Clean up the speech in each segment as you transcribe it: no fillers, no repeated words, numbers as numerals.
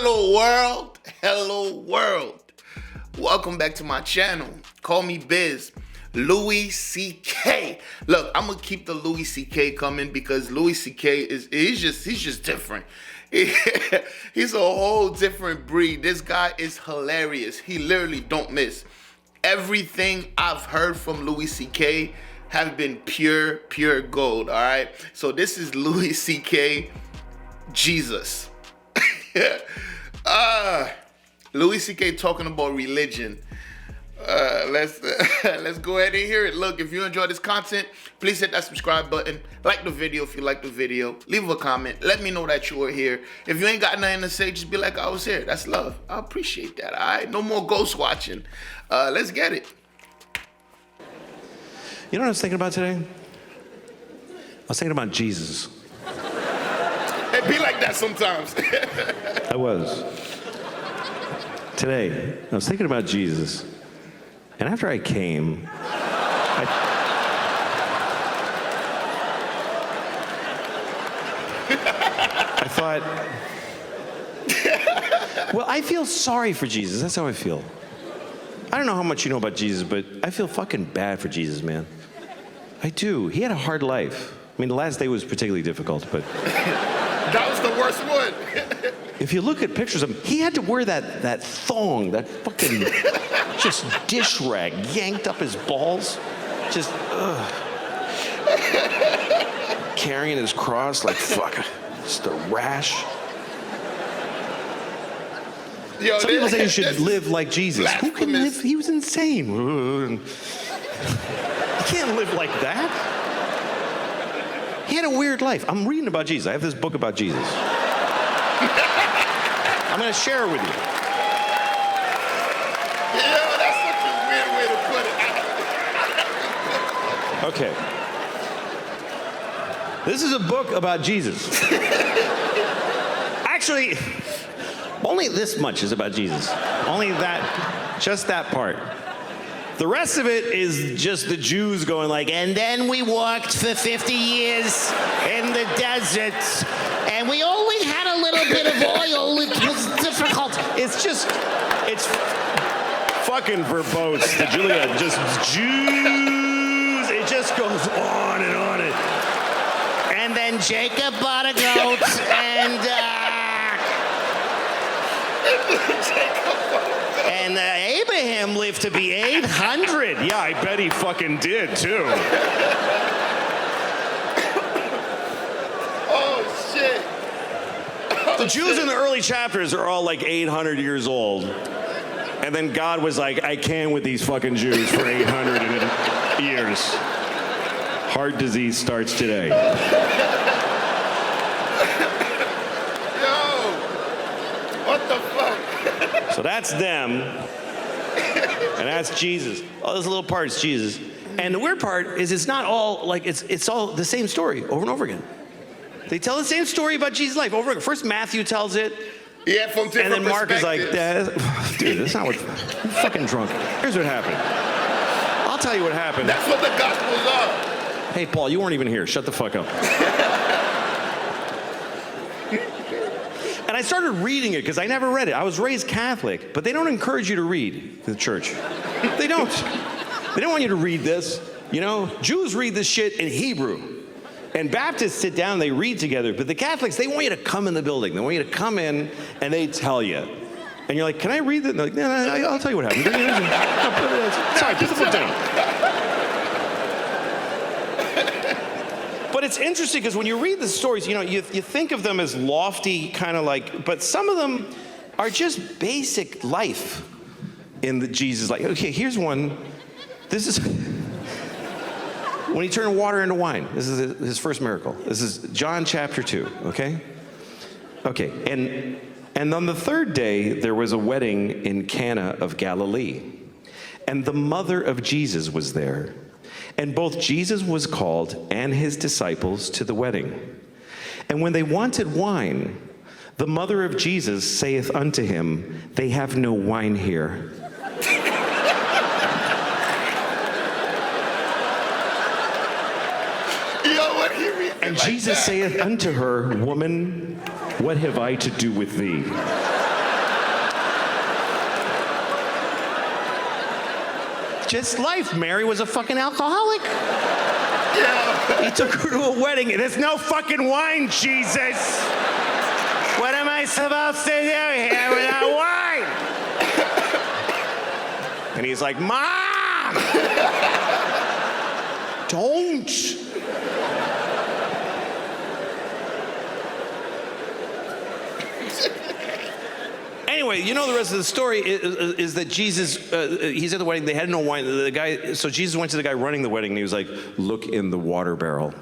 Hello world, hello world. Welcome back to my channel. Call me Biz. Louis C.K. Look, I'm gonna keep the Louis C.K. coming because Louis C.K. he's just different. He's a whole different breed. This guy is hilarious. He literally don't miss. Everything I've heard from Louis C.K. have been pure gold. All right. So this is Louis C.K. Jesus. Louis C.K. talking about religion. Let's go ahead and hear it. Look, if you enjoy this content, please hit that subscribe button. Like the video if you like the video. Leave a comment. Let me know that you were here. If you ain't got nothing to say, just be like, I was here. That's love. I appreciate that. All right. No more ghost watching. Let's get it. You know what I was thinking about today? I was thinking about Jesus. It be like that sometimes. I was. Today, I was thinking about Jesus. And after I came, I thought, well, I feel sorry for Jesus. That's how I feel. I don't know how much you know about Jesus, but I feel fucking bad for Jesus, man. I do. He had a hard life. I mean, the last day was particularly difficult, but... That was the worst one. If you look at pictures of him, he had to wear that thong, that fucking just dish rag yanked up his balls. Just, carrying his cross like, fuck, just a rash. Yo, some people say you should live like Jesus. Who can live? He was insane. You can't live like that. He had a weird life. I'm reading about Jesus. I have this book about Jesus. I'm going to share it with you. Yeah, that's such a weird way to put it. Okay. This is a book about Jesus. Actually, only this much is about Jesus. Only that, just that part. The rest of it is just the Jews going like, and then we walked for 50 years in the desert, and we only had a little bit of oil. It was difficult. It's fucking verbose. The Julia, just Jews. It just goes on and on. And then Jacob bought a goat, and Abraham lived to be 800. Yeah, I bet he fucking did, too. Oh, shit. The Jews in the early chapters are all like 800 years old. And then God was like, I can with these fucking Jews for 800 years. Heart disease starts today. Yo, what the fuck? So that's them. And that's Jesus. Oh, this little part is Jesus. And the weird part is it's not all like, it's all the same story over and over again. They tell the same story about Jesus' life over and over. First Matthew tells it. Yeah, from different and then Mark is like, dude, that's not what, you're fucking drunk. Here's what happened. I'll tell you what happened. That's what the Gospels are. Hey, Paul, you weren't even here. Shut the fuck up. And I started reading it because I never read it. I was raised Catholic, but they don't encourage you to read the church. They don't. They don't want you to read this. You know, Jews read this shit in Hebrew. And Baptists sit down, they read together. But the Catholics, they want you to come in the building. They want you to come in and they tell you. And you're like, can I read it? And they're like, no, I'll tell you what happened. Sorry, put the book down. But it's interesting because when you read the stories, you know, you think of them as lofty, kind of like, but some of them are just basic life in the Jesus life. Okay, here's one. This is when he turned water into wine. This is his first miracle. This is John chapter 2, okay? Okay, and on the third day, there was a wedding in Cana of Galilee. And the mother of Jesus was there. And both Jesus was called and his disciples to the wedding. And when they wanted wine, the mother of Jesus saith unto him, they have no wine here. And Jesus saith unto her, woman, what have I to do with thee? just life. Mary was a fucking alcoholic. Yeah. He took her to a wedding. There's no fucking wine, Jesus. What am I supposed to do here without wine? And he's like, Mom! Don't. Anyway, you know the rest of the story is that Jesus, he's at the wedding, they had no wine. So Jesus went to the guy running the wedding and he was like, look in the water barrel.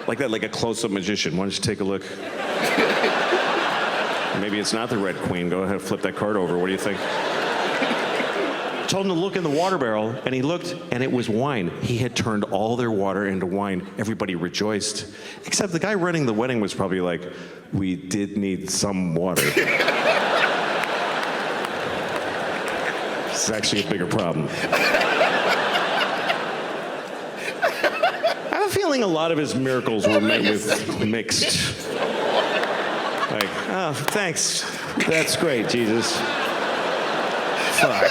Like that, like a close-up magician. Why don't you take a look? Maybe it's not the Red Queen. Go ahead, flip that card over. What do you think? Told him to look in the water barrel, and he looked, and it was wine. He had turned all their water into wine. Everybody rejoiced. Except the guy running the wedding was probably like, we did need some water. This is actually a bigger problem. I have a feeling a lot of his miracles were met with mixed. Like, oh, thanks. That's great, Jesus. Fuck.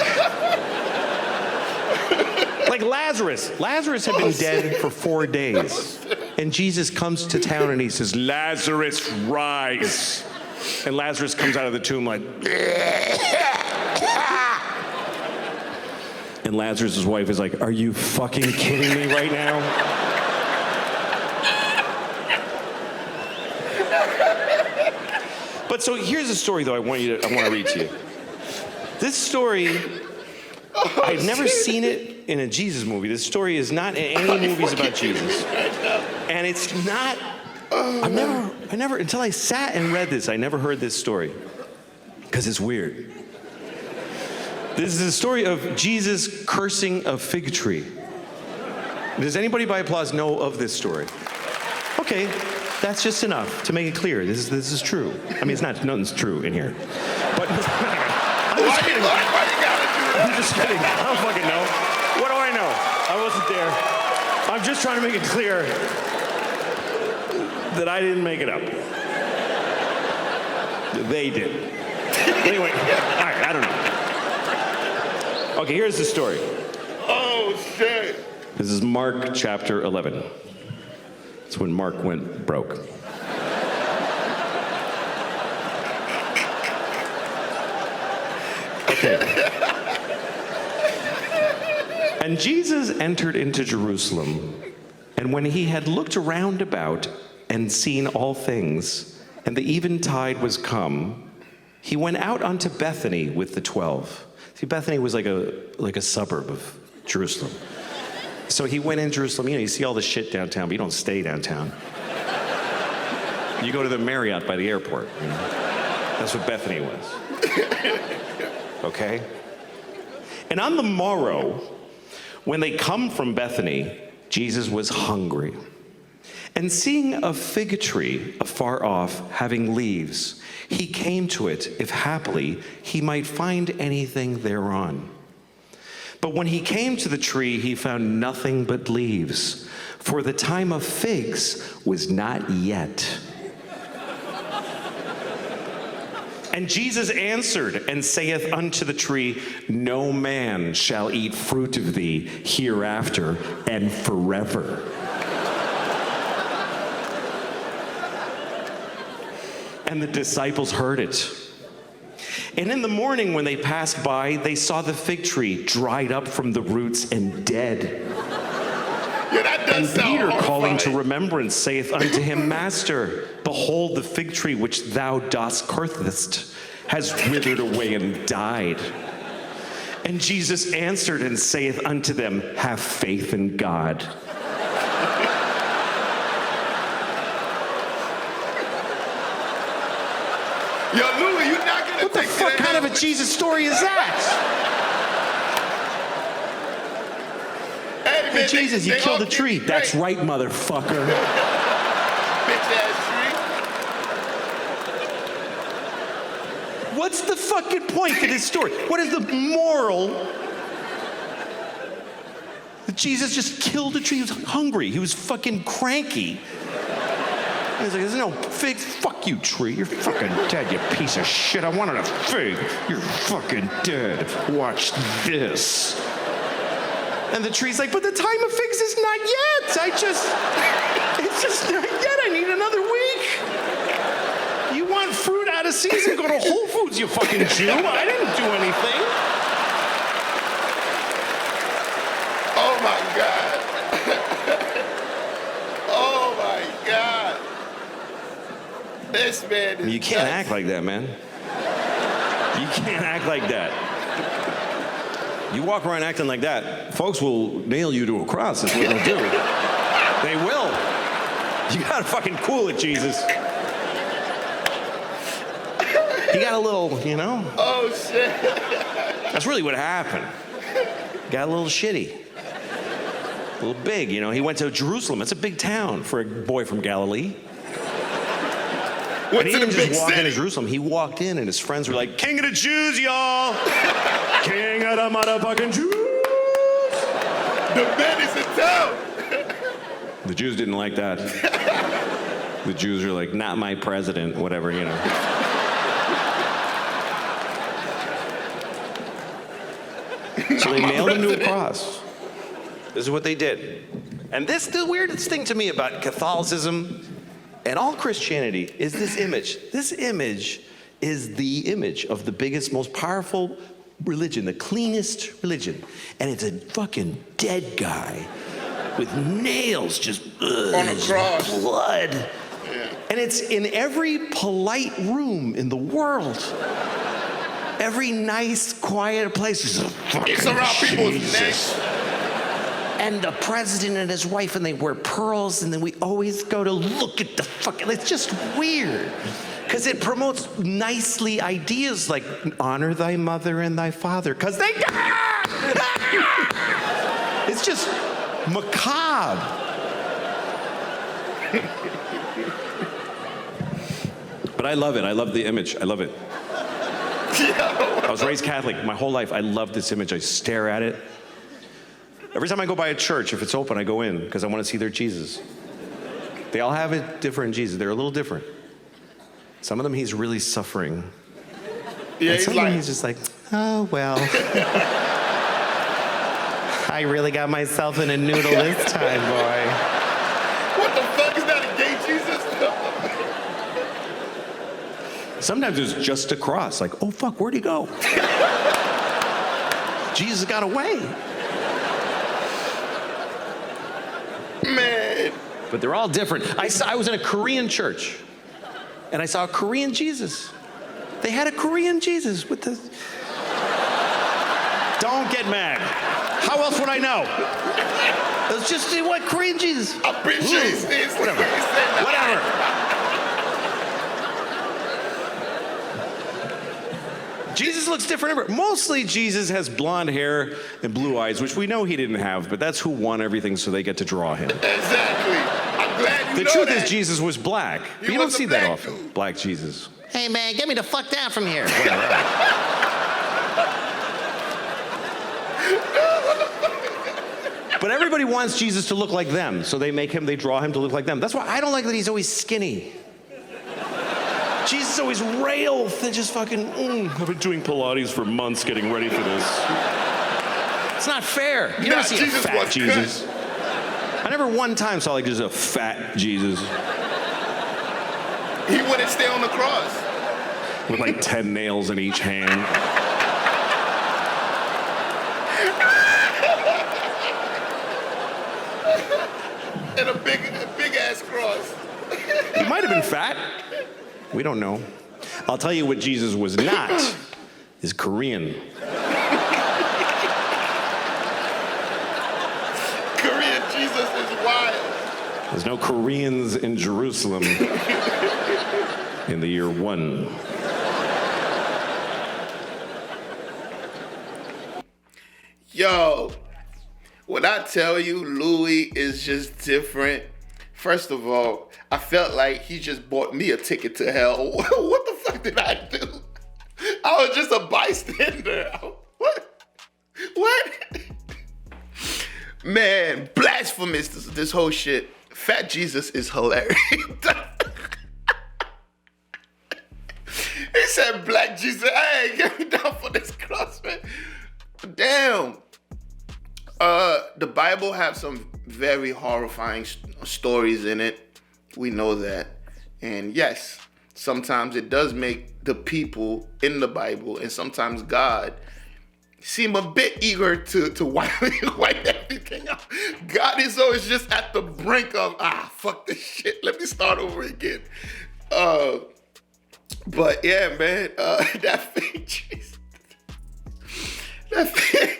Like Lazarus. Lazarus had been dead for 4 days. And Jesus comes to town and he says, Lazarus, rise. And Lazarus comes out of the tomb like, and Lazarus' wife is like, are you fucking kidding me right now? But so here's a story though I want to read to you. This story, I've never seen it in a Jesus movie. This story is not in any movies about Jesus. And it's not, I never, until I sat and read this, I never heard this story. Because it's weird. This is the story of Jesus cursing a fig tree. Does anybody by applause know of this story? Okay, that's just enough to make it clear. This is true. I mean, nothing's true in here. But I'm just kidding. I'm just kidding. I don't fucking know. What do I know? I wasn't there. I'm just trying to make it clear that I didn't make it up. They did. Anyway, all right, I don't know. Okay, here's the story. Oh, shit. This is Mark chapter 11. It's when Mark went broke. Okay. And Jesus entered into Jerusalem, and when he had looked around about and seen all things, and the eventide was come, he went out unto Bethany with the 12. See, Bethany was like a suburb of Jerusalem. So he went in Jerusalem. You know, you see all the shit downtown, but you don't stay downtown. You go to the Marriott by the airport. You know? That's what Bethany was. Okay? And on the morrow, when they come from Bethany, Jesus was hungry. And seeing a fig tree afar off, having leaves, he came to it, if haply he might find anything thereon. But when he came to the tree, he found nothing but leaves, for the time of figs was not yet. And Jesus answered and saith unto the tree, no man shall eat fruit of thee hereafter and forever. And the disciples heard it. And in the morning when they passed by, they saw the fig tree dried up from the roots and dead. Yeah, and Peter, calling to remembrance, saith unto him, Master, behold, the fig tree which thou dost cursest has withered away and died. And Jesus answered and saith unto them, have faith in God. Yo, Louis, you're not gonna What the fuck kind of a Jesus story is that? Hey, man, Jesus, you killed a tree. That's right, motherfucker. Bitch-ass What's the fucking point to this story? What is the moral? That Jesus just killed a tree. He was hungry. He was fucking cranky. He's like, there's no figs. Fuck you, tree. You're fucking dead, you piece of shit. I wanted a fig. You're fucking dead. Watch this. And the tree's like, but the time of figs is not yet. It's just not yet. I need another week. You want fruit out of season? Go to Whole Foods, you fucking Jew. I didn't do anything. Oh my God. Oh my God. This man is You can't nuts. act like that, man. You can't act like that. You walk around acting like that, folks will nail you to a cross, is what they'll do. They will. You gotta fucking cool it, Jesus. He got a little, you know? Oh shit. That's really what happened. Got a little shitty. A little big, you know? He went to Jerusalem. It's a big town for a boy from Galilee. Went And he to the didn't big just walk city. into Jerusalem. He walked in and his friends were like, King of the Jews, y'all! King of the motherfucking Jews! The man is in town. The Jews didn't like that. The Jews are like, not my president, whatever, you know. So they nailed him to a cross. This is what they did. And the weirdest thing to me about Catholicism and all Christianity is this image. This image is the image of the biggest, most powerful religion, the cleanest religion. And it's a fucking dead guy with nails just On a cross. blood. Yeah. And it's in every polite room in the world. Every nice, quiet place is a fucking It's around people's Jesus. necks. And the president and his wife, and they wear pearls, and then we always go to look at the fucking, it's just weird. Because it promotes nicely ideas like honor thy mother and thy father, because they, it's just macabre. But I love it. I love the image. I love it. I was raised Catholic my whole life. I love this image. I stare at it. Every time I go by a church, if it's open, I go in because I want to see their Jesus. They all have a different Jesus. They're a little different. Some of them, he's really suffering. Yeah, And he's some of them, like, he's just like, oh, well. I really got myself in a noodle this time, boy. what the fuck is that, a gay Jesus? Sometimes it's just a cross. Like, oh, fuck, where'd he go? Jesus got away. Man. But they're all different. I was in a Korean church, and I saw a Korean Jesus. They had a Korean Jesus with the... Don't get mad. How else would I know? It was just what Korean Jesus. I'm pretty sure he said Whatever. Whatever. Jesus looks different everywhere. Mostly Jesus has blonde hair and blue eyes, which we know he didn't have, but that's who won everything, so they get to draw him. Exactly. I'm glad you The know truth that. is Jesus was black. He You don't was a see that black often. dude. Black Jesus. Hey man, get me the fuck down from here. But everybody wants Jesus to look like them, so they draw him to look like them. That's why I don't like that he's always skinny. Jesus is always rail thin, just fucking, I've been doing Pilates for months getting ready for this. It's not fair. You never see Jesus a fat was Jesus. I never one time saw like just a fat Jesus He wouldn't stay on the cross. with like 10 nails in each hand. And a big ass cross. He might have been fat. We don't know. I'll tell you what Jesus was not, is Korean. Korean Jesus is wild. There's no Koreans in Jerusalem in the year 1. Yo, when I tell you Louis is just different, first of all, I felt like he just bought me a ticket to hell. What the fuck did I do? I was just a bystander. What? Man, blasphemous, this whole shit. Fat Jesus is hilarious. said Black Jesus. Hey, get me down for this cross, man. Damn. The Bible have some very horrifying stories in it. We know that. And yes, sometimes it does make the people in the Bible and sometimes God seem a bit eager to wipe everything out. God is always just at the brink of, fuck this shit. Let me start over again. But yeah, man, that thing, Jesus. That thing.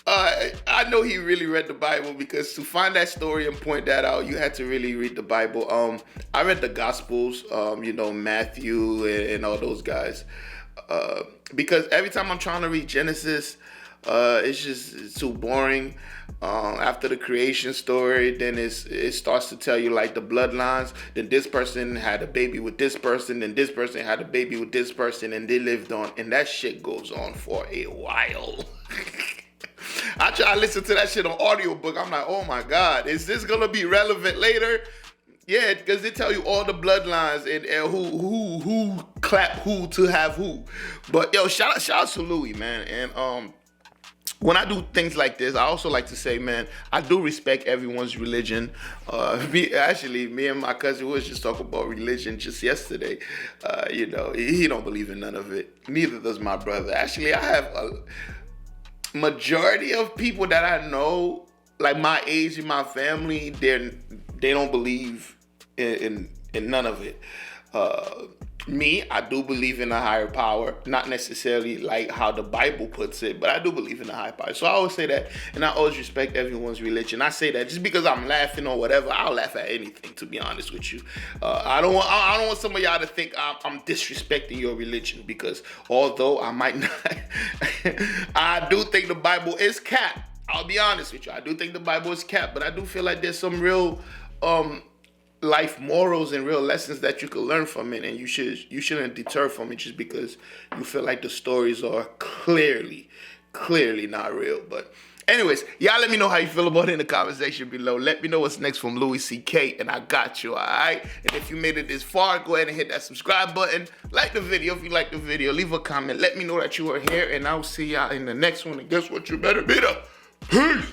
I know he really read the Bible, because to find that story and point that out, you had to really read the Bible. I read the Gospels, Matthew and all those guys, because every time I'm trying to read Genesis, it's too boring. After the creation story, then it starts to tell you like the bloodlines. Then this person had a baby with this person, then this person had a baby with this person, and they lived on, and that shit goes on for a while. I try to listen to that shit on audiobook. I'm like, oh my God, is this gonna be relevant later? Yeah, because they tell you all the bloodlines and who clap who to have who. But yo, shout out to Louis, man. And when I do things like this, I also like to say, man, I do respect everyone's religion. Me and my cousin was just talking about religion just yesterday. He don't believe in none of it. Neither does my brother. Actually, I have a majority of people that I know, like my age in my family, they don't believe in none of it. Me, I do believe in a higher power, not necessarily like how the Bible puts it, but I do believe in a higher power. So I always say that, and I always respect everyone's religion. I say that just because I'm laughing or whatever, I'll laugh at anything, to be honest with you. I don't want some of y'all to think I'm disrespecting your religion, because although I might not, I do think the Bible is capped. I'll be honest with you. I do think the Bible is capped, but I do feel like there's some real life morals and real lessons that you could learn from it, and you shouldn't deter from it just because you feel like the stories are clearly not real. But anyways, y'all let me know how you feel about it in the comment section below. Let me know what's next from Louis C.K. and I got you, all right? And if you made it this far, go ahead and hit that subscribe button. Like the video if you like the video. Leave a comment. Let me know that you are here, and I'll see y'all in the next one. And guess what? You better be there. Peace.